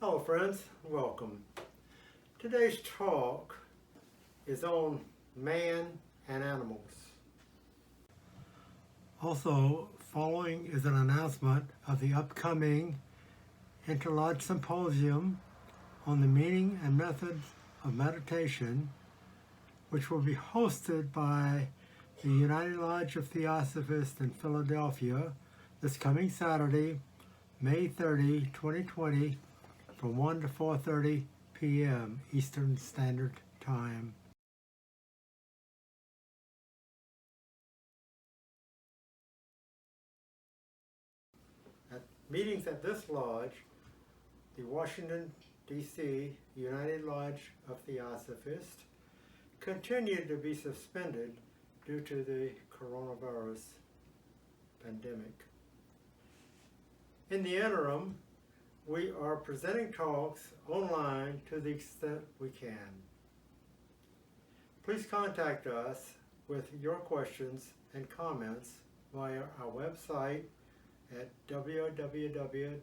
Hello friends, welcome. Today's talk is on man and animals. Also, following is an announcement of the upcoming Interlodge Symposium on the meaning and methods of meditation, which will be hosted by the United Lodge of Theosophists in Philadelphia this coming Saturday, May 30, 2020, from 1 to 4:30 p.m. Eastern Standard Time. At meetings at this lodge, the Washington, D.C. United Lodge of Theosophists continued to be suspended due to the coronavirus pandemic. In the interim, we are presenting talks online to the extent we can. Please contact us with your questions and comments via our website at www.ultdc.org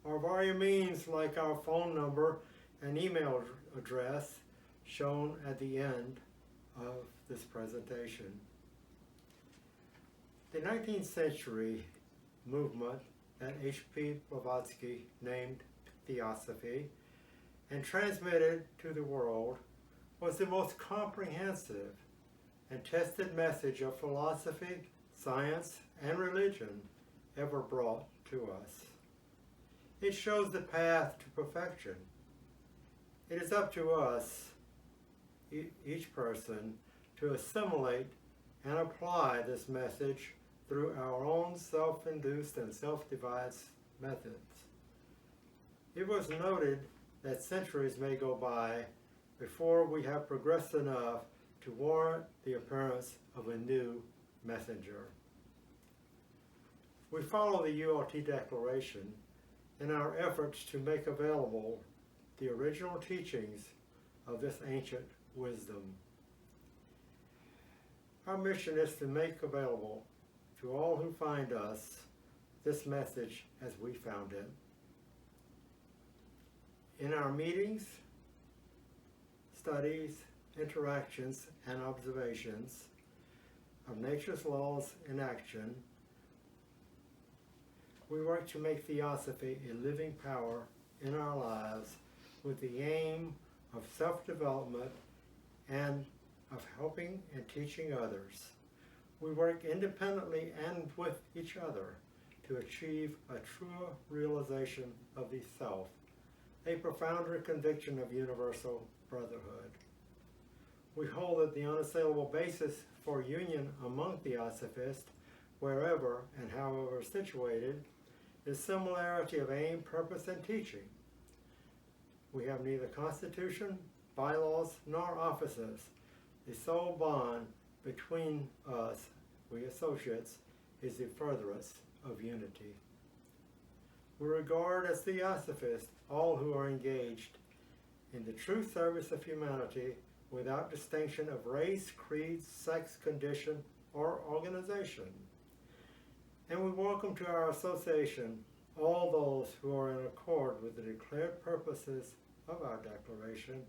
or via means like our phone number and email address shown at the end of this presentation. The 19th century movement that H.P. Blavatsky named Theosophy and transmitted to the world was the most comprehensive and tested message of philosophy, science, and religion ever brought to us. It shows the path to perfection. It is up to us, each person, to assimilate and apply this message through our own self-induced and self-devised methods. It was noted that centuries may go by before we have progressed enough to warrant the appearance of a new messenger. We follow the ULT Declaration in our efforts to make available the original teachings of this ancient wisdom. Our mission is to make available to all who find us this message as we found it. In our meetings, studies, interactions, and observations of nature's laws in action, we work to make Theosophy a living power in our lives with the aim of self-development and of helping and teaching others. We work independently and with each other to achieve a true realization of the self, a profounder conviction of universal brotherhood. We hold that the unassailable basis for union among Theosophists, wherever and however situated, is similarity of aim, purpose, and teaching. We have neither constitution, bylaws, nor offices. The sole bond between us, we associates, is the furtherance of unity. We regard as Theosophists all who are engaged in the true service of humanity without distinction of race, creed, sex, condition, or organization. And we welcome to our association all those who are in accord with the declared purposes of our declaration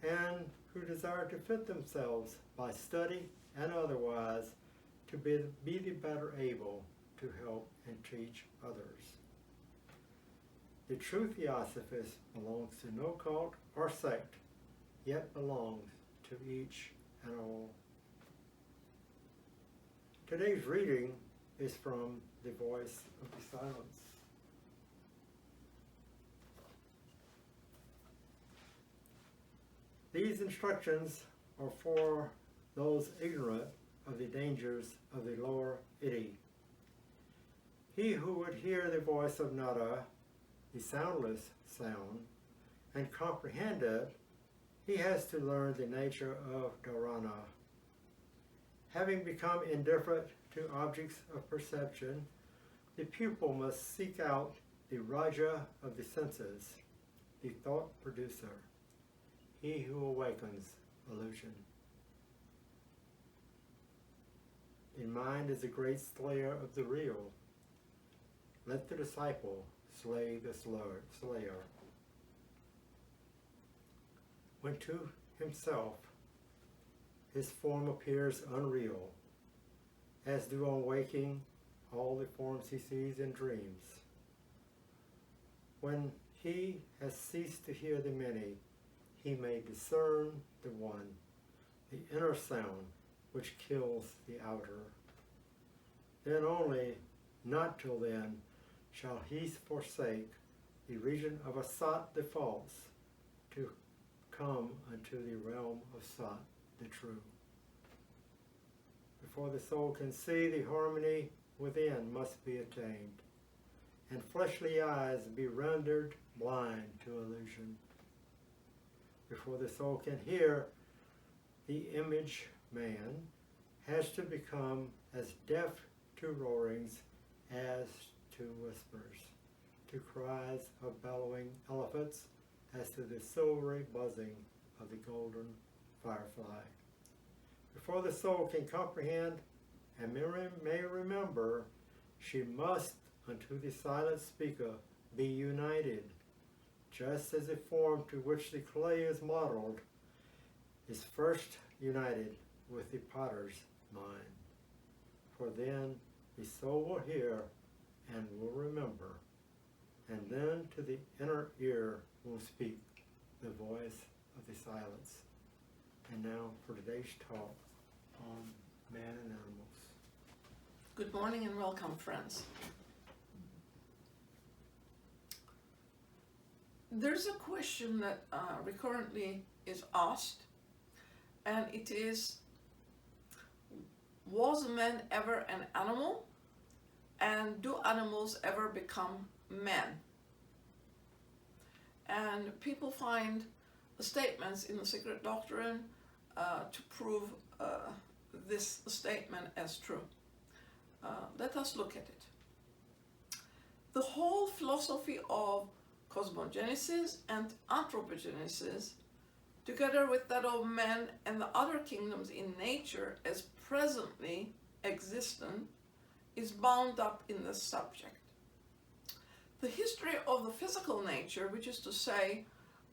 and who desire to fit themselves by study and otherwise to be the better able to help and teach others. The true Theosophist belongs to no cult or sect, yet belongs to each and all. Today's reading is from The Voice of the Silence. These instructions are for those ignorant of the dangers of the lower iti. He who would hear the voice of nada, the soundless sound, and comprehend it, he has to learn the nature of dharana. Having become indifferent to objects of perception, the pupil must seek out the Raja of the senses, the thought producer, he who awakens illusion. The mind is a great slayer of the real. let the disciple slay the slayer. When to himself his form appears unreal, as do on waking all the forms he sees in dreams. When he has ceased to hear the many, he may discern the one, the inner sound which kills the outer. Then only, not till then, shall he forsake the region of Asat the false, to come unto the realm of Sat the true. Before the soul can see, the harmony within must be attained, and fleshly eyes be rendered blind to illusion. Before the soul can hear, the image man has to become as deaf to roarings as to whispers, to cries of bellowing elephants as to the silvery buzzing of the golden firefly. Before the soul can comprehend and may remember, she must unto the silent speaker be united, just as the form to which the clay is modeled is first united with the potter's mind. For then the soul will hear and will remember, and then to the inner ear will speak the voice of the silence. And now for today's talk on man and animals. Good morning and welcome, friends. There's a question that recurrently is asked, and it is, was man ever an animal? And do animals ever become men? And people find statements in the Secret Doctrine to prove this statement as true. Let us look at it. The whole philosophy of cosmogenesis and anthropogenesis, together with that of man and the other kingdoms in nature as presently existent, is bound up in this subject. The history of the physical nature, which is to say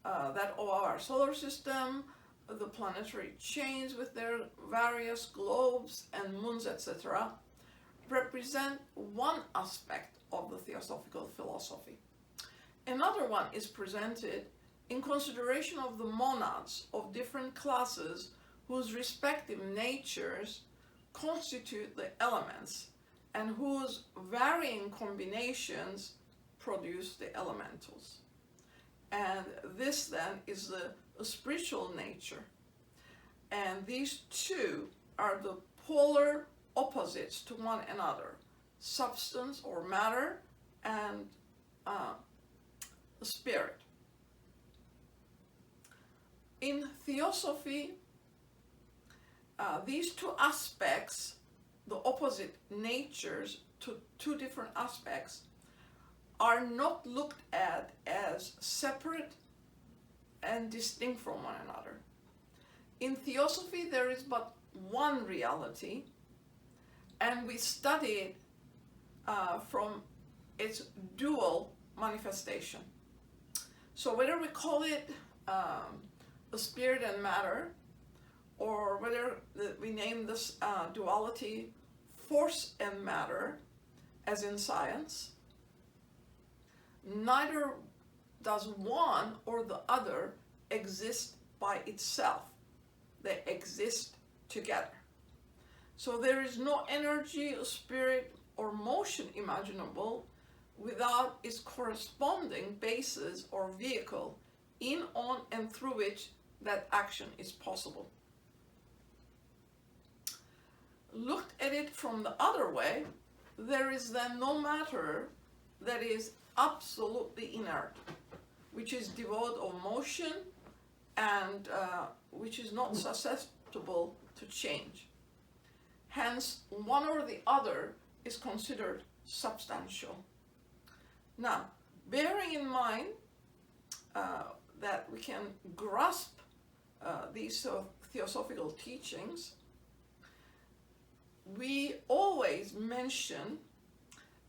that of our solar system, the planetary chains with their various globes and moons, etc., represent one aspect of the theosophical philosophy. Another one is presented in consideration of the monads of different classes whose respective natures constitute the elements and whose varying combinations produce the elementals. And this then is the spiritual nature. And these two are the polar opposites to one another, substance or matter and the spirit. In Theosophy, these two aspects, the opposite natures to two different aspects, are not looked at as separate and distinct from one another. In Theosophy, there is but one reality, and we study it from its dual manifestation. So whether we call it the spirit and matter, or whether we name this duality force and matter, as in science, neither does one or the other exist by itself. They exist together. So there is no energy, spirit, or motion imaginable without its corresponding basis or vehicle in, on, and through which that action is possible. Looked at it from the other way, there is then no matter that is absolutely inert, which is devoid of motion and which is not susceptible to change. Hence, one or the other is considered substantial. Now, bearing in mind that we can grasp these theosophical teachings, we always mention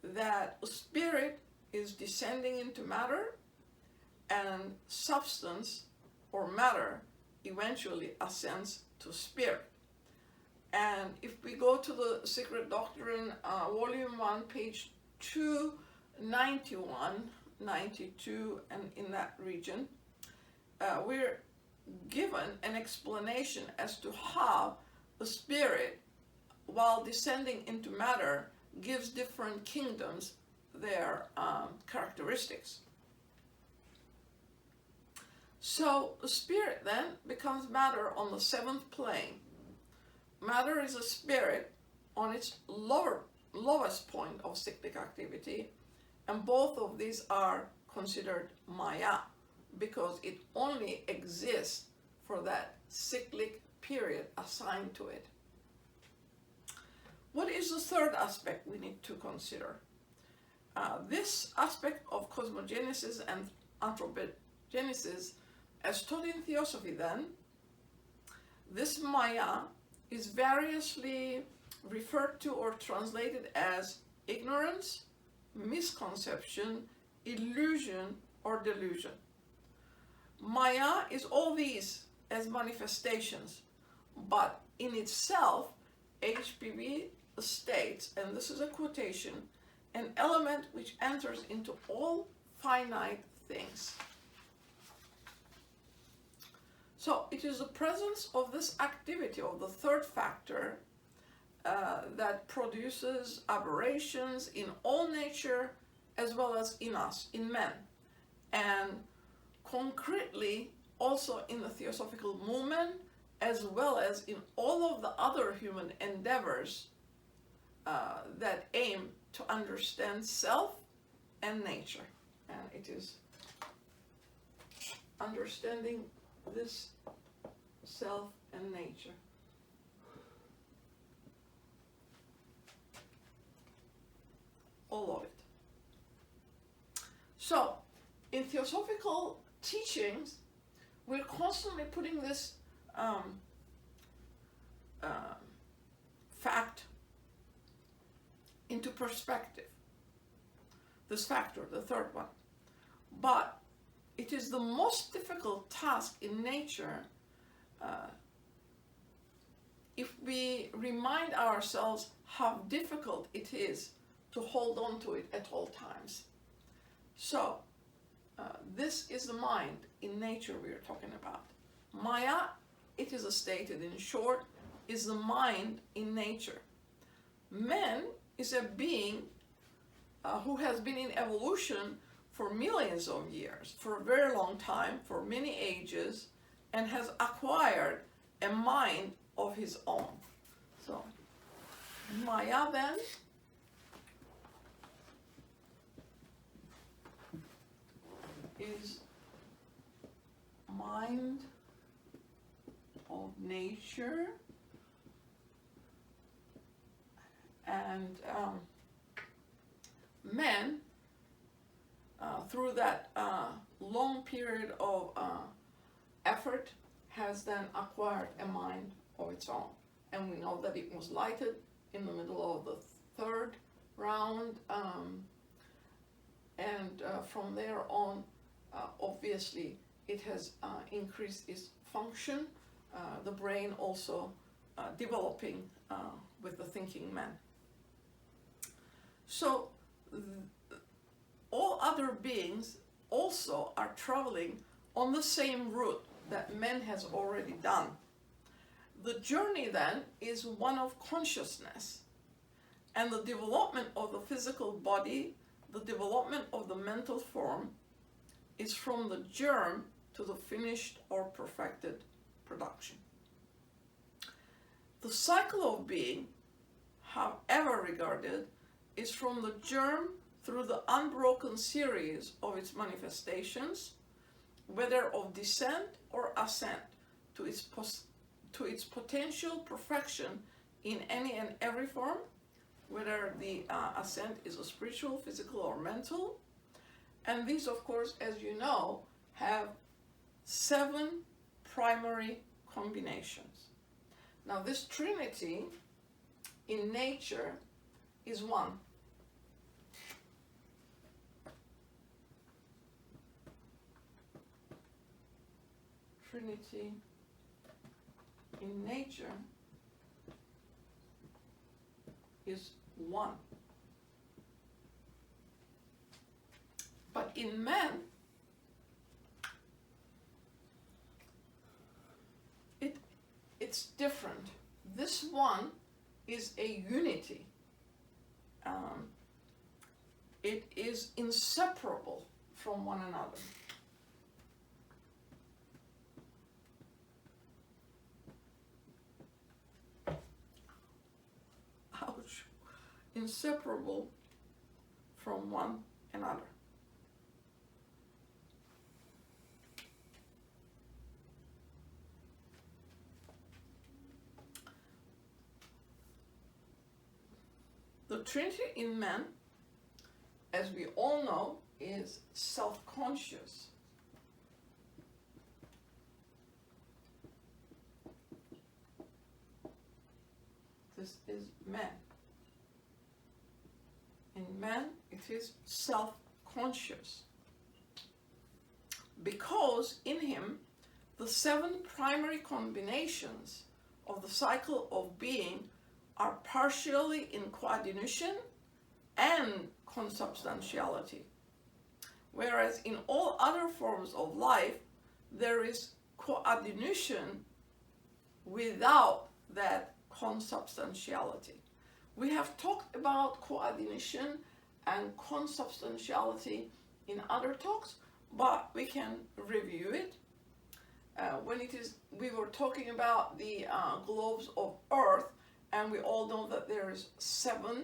that spirit is descending into matter, and substance or matter eventually ascends to spirit. And if we go to the Secret Doctrine, Volume 1, page 291, 92, and in that region, we're given an explanation as to how the spirit, while descending into matter, gives different kingdoms their characteristics. So the spirit then becomes matter on the seventh plane. Matter is a spirit on its lowest point of cyclic activity, and both of these are considered Maya because it only exists for that cyclic period assigned to it. What is the third aspect we need to consider? This aspect of cosmogenesis and anthropogenesis, as taught in Theosophy then, this Maya is variously referred to or translated as ignorance, misconception, illusion, or delusion. Maya is all these as manifestations, but in itself, HPV states, and this is a quotation, an element which enters into all finite things. So it is the presence of this activity of the third factor that produces aberrations in all nature as well as in us, in men, and concretely also in the Theosophical movement as well as in all of the other human endeavors that aim to understand self and nature. And it is understanding this self and nature. All of it. So, in theosophical teachings, we're constantly putting this fact into perspective. This factor, the third one. But it is the most difficult task in nature if we remind ourselves how difficult it is to hold on to it at all times. So, this is the mind in nature we are talking about. Maya, it is stated in short, is the mind in nature. Man is a being who has been in evolution for millions of years, for a very long time, for many ages, and has acquired a mind of his own. So, Maya then is mind of nature, and man, through that long period of effort, has then acquired a mind of its own. And we know that it was lighted in the middle of the third round, and from there on, obviously, it has increased its function, the brain also developing with the thinking man. So, all other beings also are traveling on the same route that man has already done. The journey then is one of consciousness, and the development of the physical body, the development of the mental form, is from the germ to the finished or perfected production. The cycle of being, however regarded, is from the germ through the unbroken series of its manifestations, whether of descent or ascent, to its potential perfection in any and every form, whether the ascent is a spiritual, physical, or mental. And these, of course, as you know, have 7 primary combinations. Now, this trinity in nature is one. trinity in nature is one. But in man, it's different. This one is a unity. It is inseparable from one another. Ouch. Inseparable from one another. The Trinity in man, as we all know, is self-conscious. This is man. In man, it is self-conscious. Because in him, the 7 primary combinations of the cycle of being are partially in coordination and consubstantiality. Whereas in all other forms of life, there is coordination without that consubstantiality. We have talked about coordination and consubstantiality in other talks, but we can review it. We were talking about the globes of Earth, and we all know that there is 7,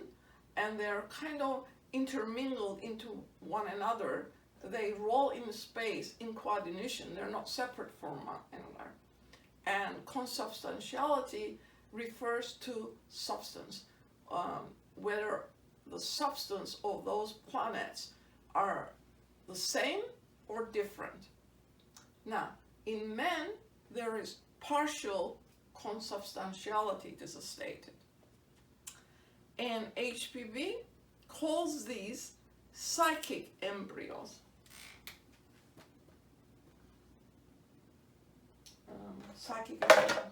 and they're kind of intermingled into one another. They roll in space in coordination. They're not separate from one another. And consubstantiality refers to substance, whether the substance of those planets are the same or different. Now, in man, there is partial consubstantiality, this is stated. And HPB calls these psychic embryos. Psychic embryo.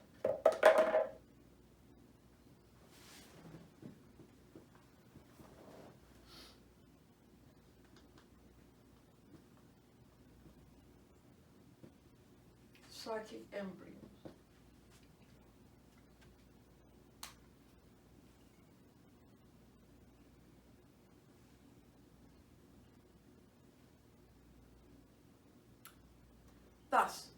Psychic embryos. Thus,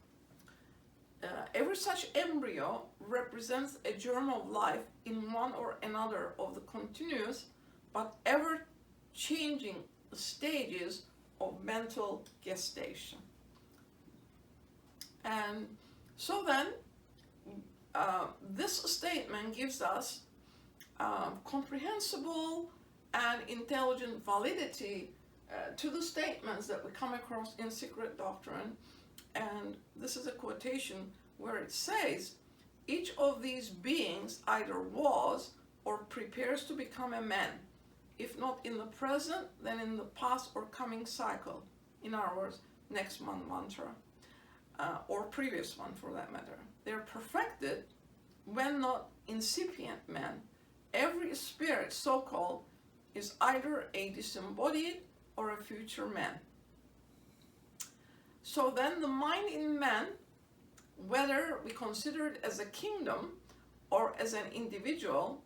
every such embryo represents a germ of life in one or another of the continuous but ever-changing stages of mental gestation. And so then, this statement gives us comprehensible and intelligent validity to the statements that we come across in Secret Doctrine. And this is a quotation where it says, each of these beings either was or prepares to become a man, if not in the present, then in the past or coming cycle. In other words, next mantra, or previous one for that matter. They're perfected when not incipient man. Every spirit, so-called, is either a disembodied or a future man. So then the mind in man, whether we consider it as a kingdom or as an individual,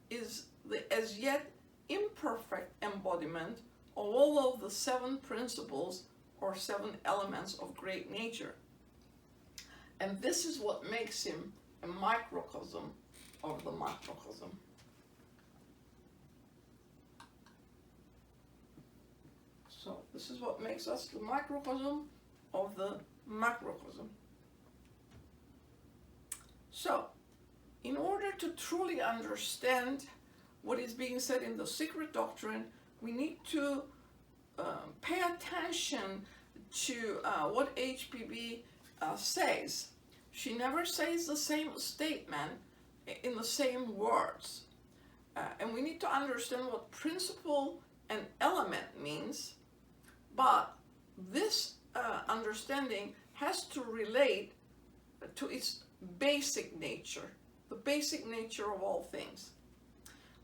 is the as yet imperfect embodiment of all of the 7 principles or 7 elements of great nature. And this is what makes him a microcosm of the macrocosm. So this is what makes us the microcosm of the macrocosm. So, in order to truly understand what is being said in the Secret Doctrine, we need to pay attention to what HPB says. She never says the same statement in the same words. And we need to understand what principle and element means, but this understanding has to relate to its basic nature, the basic nature of all things.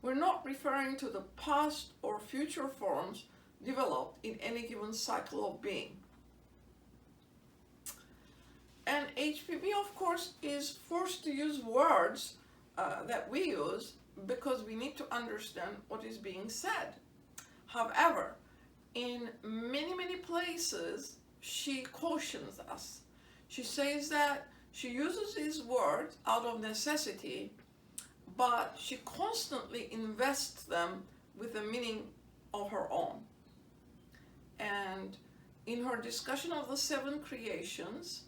We're not referring to the past or future forms developed in any given cycle of being. And HPB, of course, is forced to use words that we use because we need to understand what is being said. However, in many, many places, she cautions us. She says that she uses these words out of necessity, but she constantly invests them with a meaning of her own. And in her discussion of the 7 creations,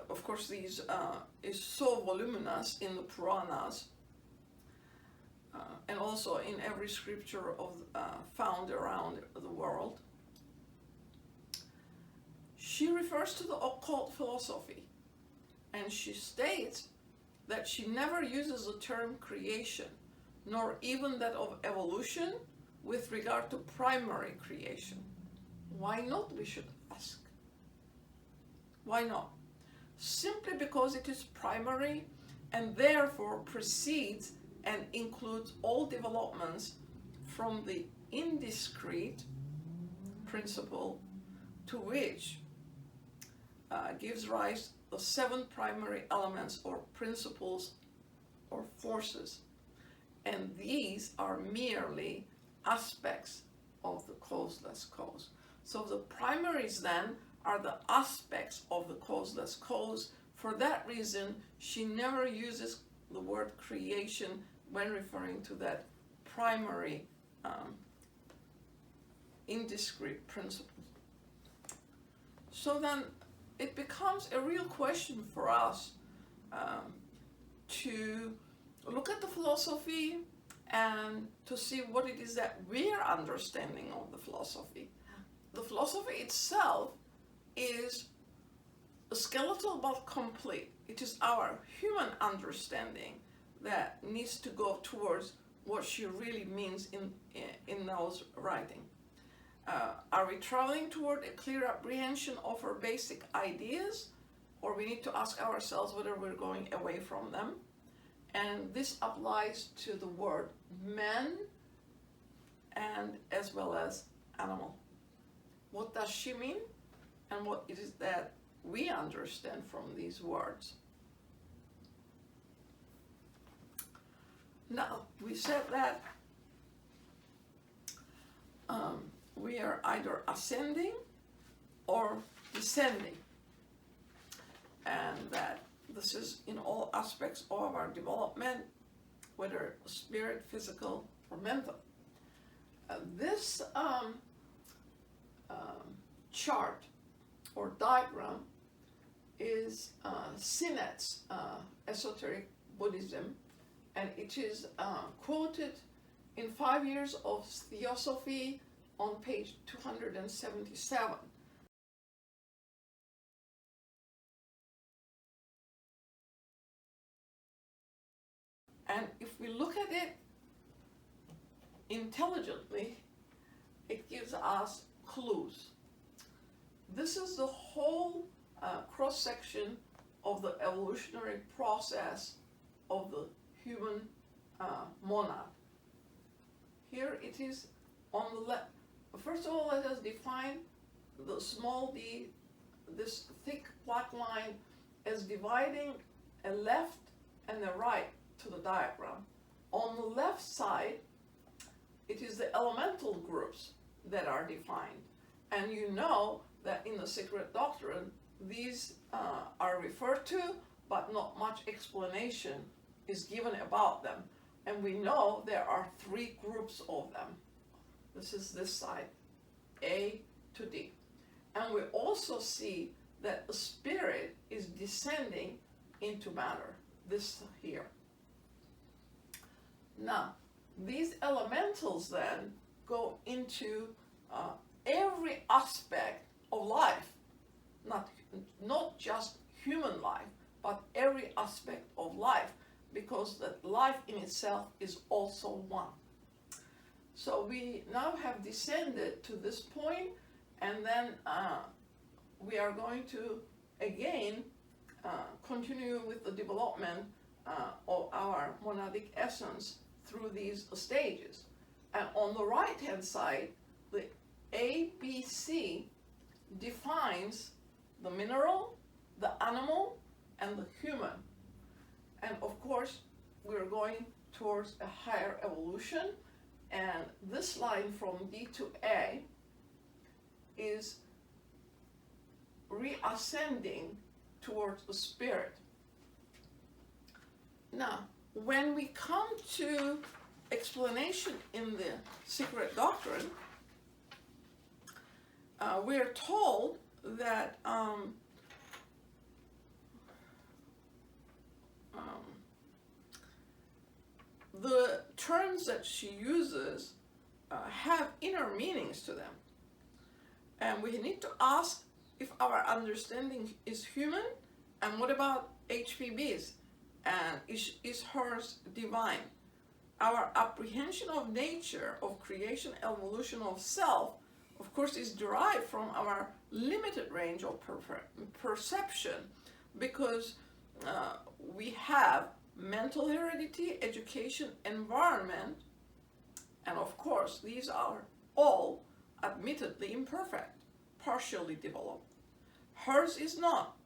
of course, these is so voluminous in the Puranas, and also in every scripture of found around the world. She refers to the occult philosophy, and she states that she never uses the term creation, nor even that of evolution, with regard to primary creation. Why not, we should ask? Why not? Simply because it is primary and therefore precedes and includes all developments from the indiscrete principle to which gives rise the 7 primary elements or principles or forces. And these are merely aspects of the causeless cause. So the primaries then are the aspects of the causeless cause. For that reason, she never uses the word creation when referring to that primary indiscrete principle. So then it becomes a real question for us to look at the philosophy and to see what it is that we're understanding of the philosophy. The philosophy itself is skeletal but complete. It is our human understanding that needs to go towards what she really means in those writing. Are we traveling toward a clear apprehension of her basic ideas, or we need to ask ourselves whether we're going away from them? And this applies to the word man and as well as animal. What does she mean? And what it is that we understand from these words? Now, we said that we are either ascending or descending, and that this is in all aspects of our development, whether spirit, physical, or mental. This chart or diagram is Sinet's esoteric Buddhism, and it is quoted in 5 Years of Theosophy on page 277. And if we look at it intelligently, it gives us clues. This is the whole cross-section of the evolutionary process of the human monad. Here it is on the left. First of all, let us define the small d, this thick black line, as dividing a left and a right to the diagram. On the left side, it is the elemental groups that are defined. And you know that in the Secret Doctrine, these are referred to, but not much explanation is given about them. And we know there are 3 groups of them. This is this side, A to D. And we also see that the spirit is descending into matter, this here. Now, these elementals then go into every aspect of life, not just human life, but every aspect of life, because that life in itself is also one. So we now have descended to this point, and then we are going to again continue with the development of our monadic essence through these stages. And on the right hand side, the ABC defines the mineral, the animal, and the human. And of course, we're going towards a higher evolution, and this line from D to A is reascending towards the spirit. Now, when we come to explanation in the secret doctrine, we're told that the terms that she uses have inner meanings to them. And we need to ask if our understanding is human, and what about HPB's? And is hers divine? Our apprehension of nature, of creation, evolution of self, of course, is derived from our limited range of perception, because we have mental heredity, education, environment, and of course, these are all admittedly imperfect, partially developed. Hers is not.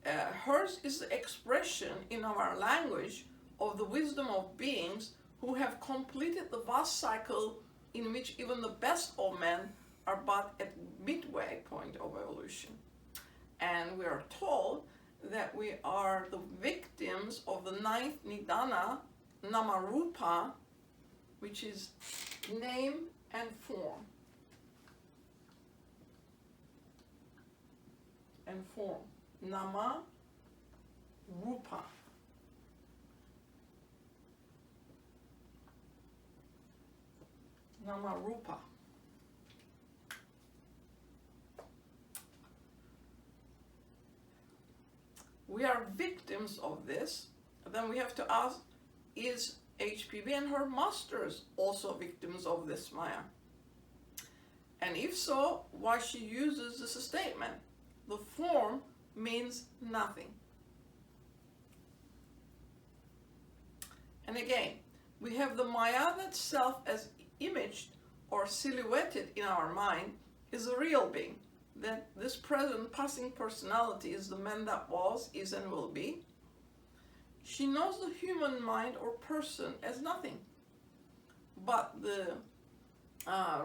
Hers is the expression in our language of the wisdom of beings who have completed the vast cycle in which even the best of men are but at midway point of evolution. And we are told that we are the victims of the ninth nidana, namarupa, which is name and form. And form. Nama, rupa. Nama rupa. We are victims of this. Then we have to ask, is HPB and her masters also victims of this Maya? And if so, why she uses this statement? The form means nothing. And again, we have the Maya that self as imaged or silhouetted in our mind is a real being. That this present passing personality is the man that was, is, and will be. She knows the human mind or person as nothing, but the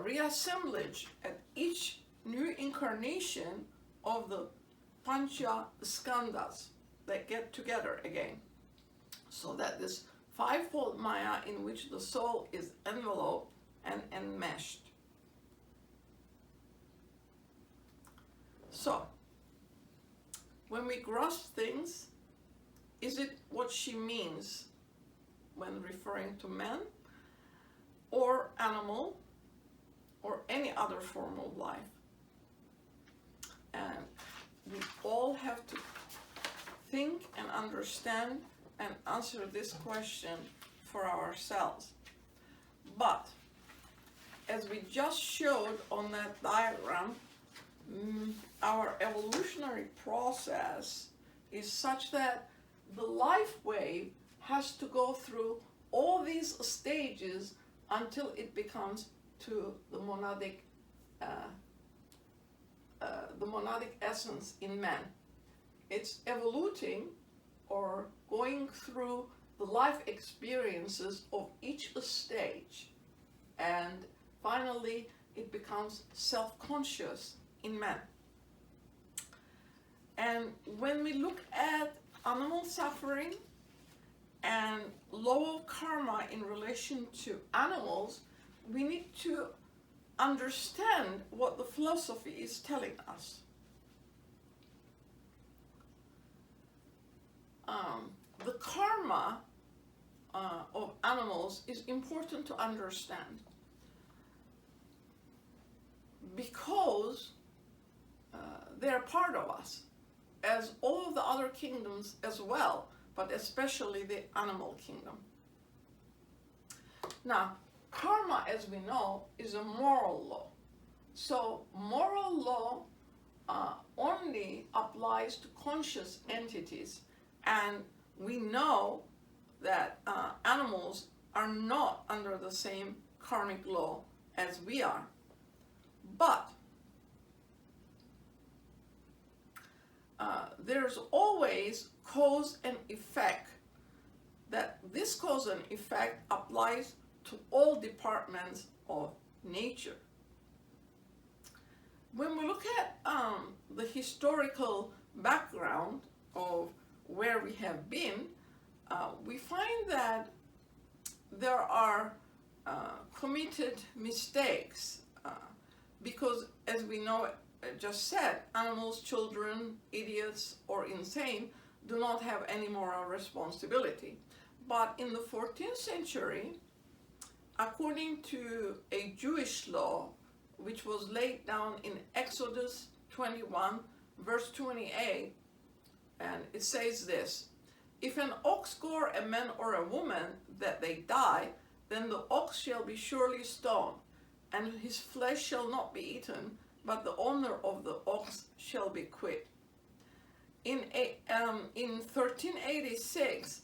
reassemblage at each new incarnation of the Pancha Skandhas that get together again, so that this fivefold Maya in which the soul is enveloped and enmeshed. So, when we grasp things, is it what she means when referring to man, or animal, or any other form of life? And we all have to think and understand and answer this question for ourselves. But, as we just showed on that diagram, our evolutionary process is such that the life wave has to go through all these stages until it becomes to the monadic essence in man. It's evoluting or going through the life experiences of each stage, and finally it becomes self-conscious in man. And when we look at animal suffering and law of karma in relation to animals, we need to understand what the philosophy is telling us. The karma of animals is important to understand, because they're part of us, as all of the other kingdoms as well, but especially the animal kingdom. Now, karma, as we know, is a moral law. So moral law only applies to conscious entities, and we know that animals are not under the same karmic law as we are. But there's always cause and effect, that this cause and effect applies to all departments of nature. When we look at the historical background of where we have been, we find that there are committed mistakes because, as we know, just said, animals, children, idiots, or insane do not have any moral responsibility. But in the 14th century, according to a Jewish law, which was laid down in Exodus 21, verse 28, and it says this: if an ox gore a man or a woman that they die, then the ox shall be surely stoned, and his flesh shall not be eaten, but the owner of the ox shall be quit. In 1386,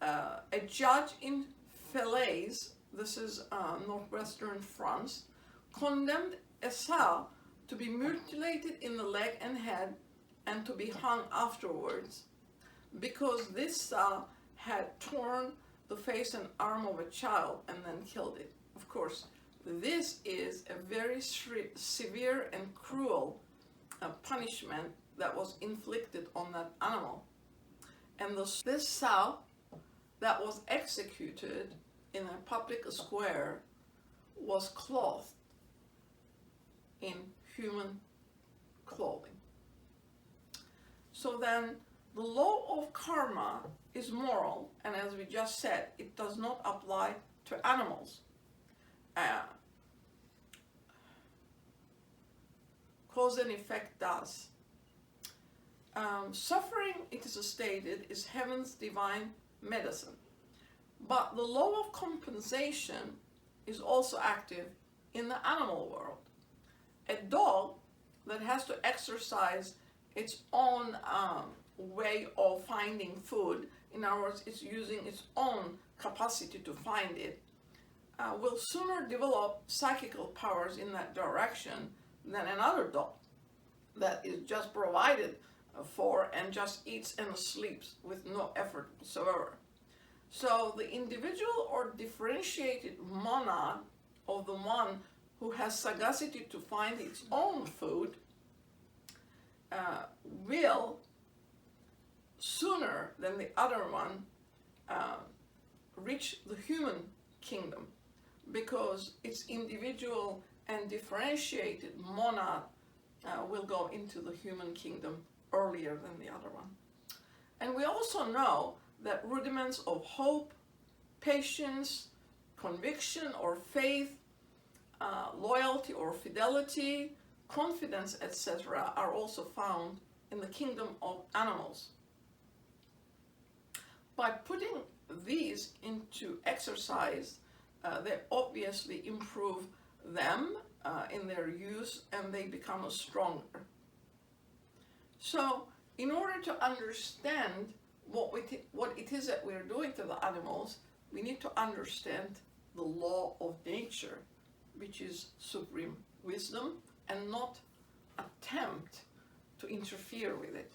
a judge in Falaise, this is northwestern France, condemned a sow to be mutilated in the leg and head and to be hung afterwards, because this sow had torn the face and arm of a child and then killed it. Of course, this is a very severe and cruel punishment that was inflicted on that animal. And this sow that was executed in a public square was clothed in human clothing. So then the law of karma is moral, and as we just said, it does not apply to animals. Cause and effect does. Suffering, it is stated, is heaven's divine medicine. But the law of compensation is also active in the animal world. A dog that has to exercise its own way of finding food, in other words, it's using its own capacity to find it, will sooner develop psychical powers in that direction than another dog that is just provided for and just eats and sleeps with no effort whatsoever. So the individual or differentiated monad of the one who has sagacity to find its own food will sooner than the other one reach the human kingdom, because its individual and differentiated monad will go into the human kingdom earlier than the other one. And we also know that rudiments of hope, patience, conviction or faith, loyalty or fidelity, confidence, etc., are also found in the kingdom of animals. By putting these into exercise, they obviously improve them in their use, and they become stronger. So in order to understand what it is that we're doing to the animals, we need to understand the law of nature, which is supreme wisdom, and not attempt to interfere with it.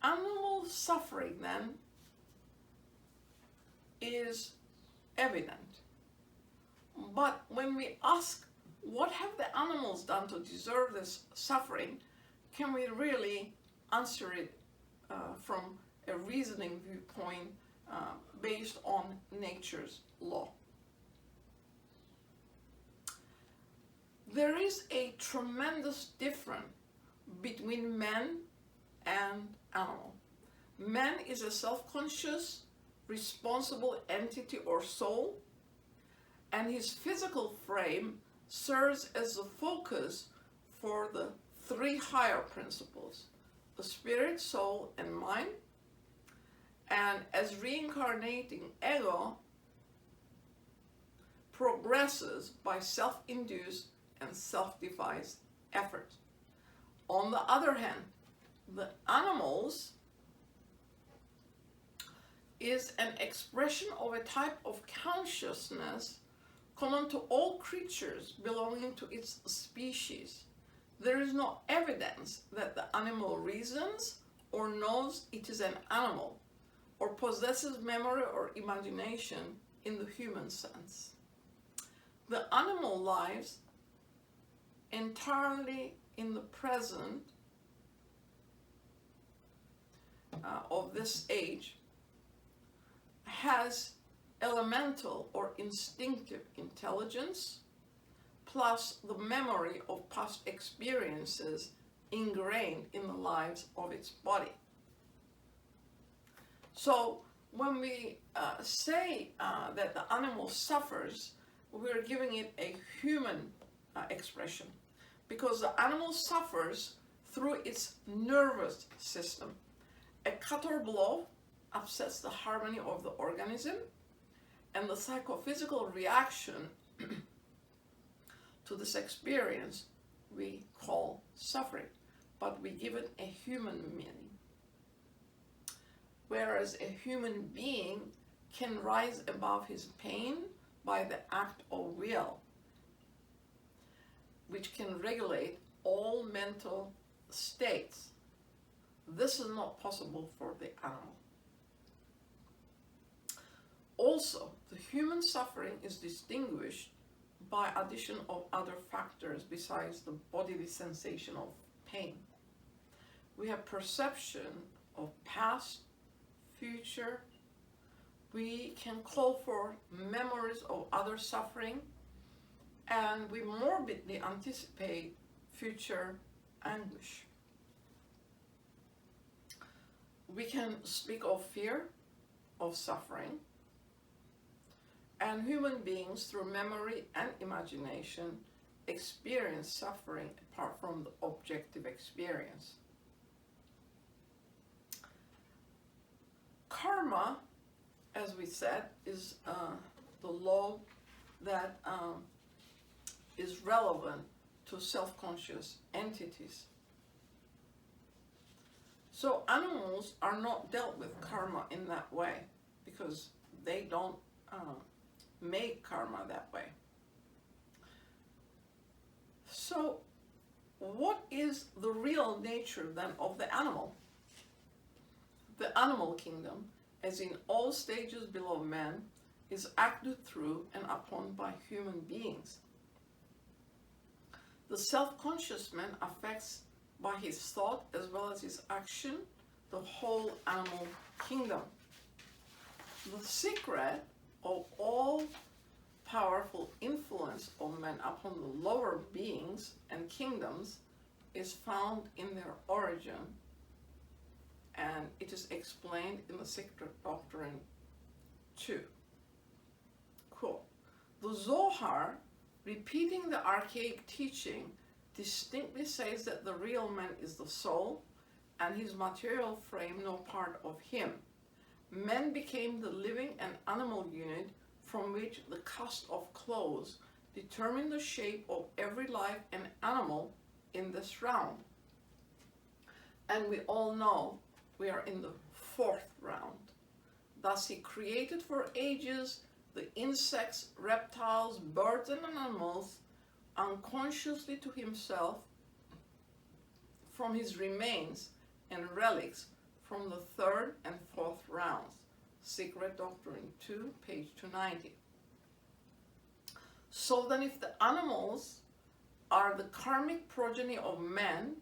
Animal suffering then is evident. But when we ask, what have the animals done to deserve this suffering, can we really answer it from a reasoning viewpoint based on nature's law? There is a tremendous difference between man and animal. Man is a self-conscious, responsible entity or soul, and his physical frame serves as the focus for the three higher principles: the spirit, soul, and mind. And as reincarnating ego progresses by self-induced and self-devised effort. On the other hand, the animals is an expression of a type of consciousness common to all creatures belonging to its species. There is no evidence that the animal reasons or knows it is an animal or possesses memory or imagination in the human sense. The animal lives entirely in the present of this age has elemental or instinctive intelligence plus the memory of past experiences ingrained in the lives of its body. So when we say that the animal suffers, we're giving it a human expression, because the animal suffers through its nervous system. A cut or blow upsets the harmony of the organism, and the psychophysical reaction to this experience we call suffering, but we give it a human meaning. Whereas a human being can rise above his pain by the act of will, which can regulate all mental states. This is not possible for the animal. Also, the human suffering is distinguished by addition of other factors besides the bodily sensation of pain. We have perception of past, future. We can call for memories of other suffering, and we morbidly anticipate future anguish. We can speak of fear, of suffering, and human beings through memory and imagination experience suffering apart from the objective experience. Karma, as we said, is the law that is relevant to self-conscious entities. So animals are not dealt with karma in that way because they don't make karma that way. So what is the real nature then of the animal? The animal kingdom, as in all stages below man, is acted through and upon by human beings. The self-conscious man affects by his thought as well as his action the whole animal kingdom. The secret of all powerful influence of man upon the lower beings and kingdoms is found in their origin, and it is explained in the Secret Doctrine 2. Cool. The Zohar, repeating the archaic teaching, distinctly says that the real man is the soul, and his material frame no part of him. Man became the living and animal unit from which the cast of clothes determine the shape of every life and animal in this round. And we all know we are in the fourth round. Thus he created for ages the insects, reptiles, birds, and animals unconsciously to himself from his remains and relics from the third and fourth rounds. Secret Doctrine 2, page 290. So then if the animals are the karmic progeny of man,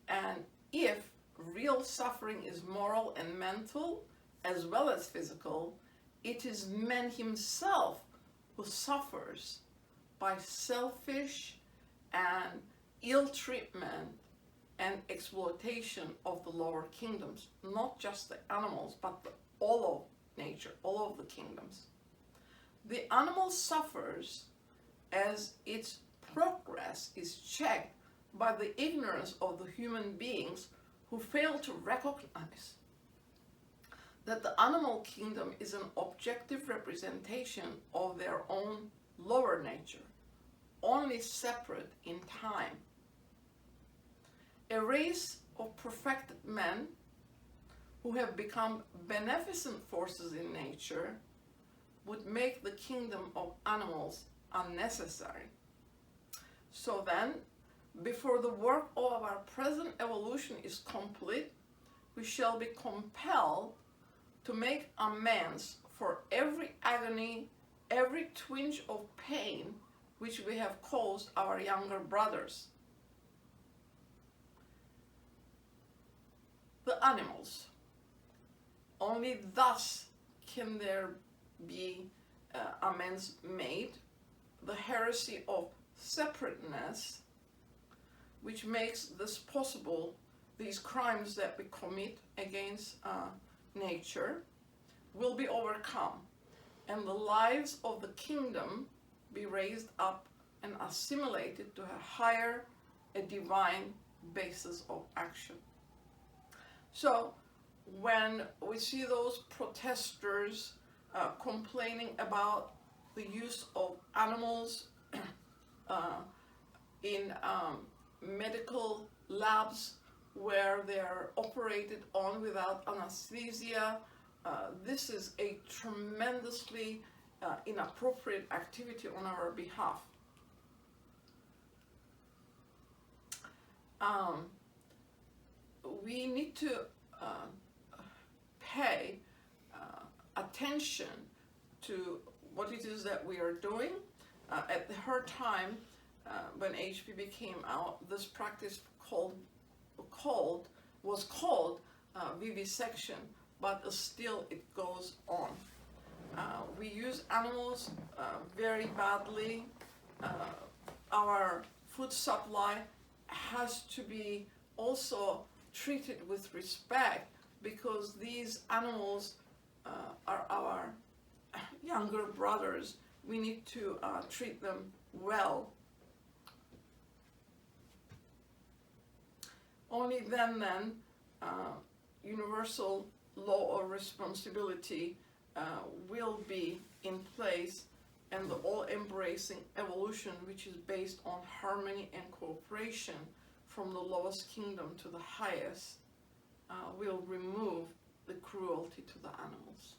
and if real suffering is moral and mental as well as physical, it is man himself who suffers by selfish and ill treatment and exploitation of the lower kingdoms, not just the animals, but all of nature, all of the kingdoms. The animal suffers as its progress is checked by the ignorance of the human beings who fail to recognize that the animal kingdom is an objective representation of their own lower nature, only separate in time A race of perfected men who have become beneficent forces in nature would make the kingdom of animals unnecessary. So then, before the work of our present evolution is complete, we shall be compelled to make amends for every agony, every twinge of pain which we have caused our younger brothers, the animals. Only thus can there be amends made. The heresy of separateness, which makes this possible, these crimes that we commit against nature, will be overcome, and the lives of the kingdom be raised up and assimilated to a higher, a divine basis of action. So when we see those protesters complaining about the use of animals in medical labs where they're operated on without anesthesia, this is a tremendously inappropriate activity on our behalf. We need to pay attention to what it is that we are doing. At her time, when HPB came out, this practice was called vivisection, but still it goes on. We use animals very badly. Our food supply has to be also treated with respect, because these animals are our younger brothers. We need to treat them well. Only then universal law of responsibility will be in place, and the all-embracing evolution, which is based on harmony and cooperation from the lowest kingdom to the highest, will remove the cruelty to the animals.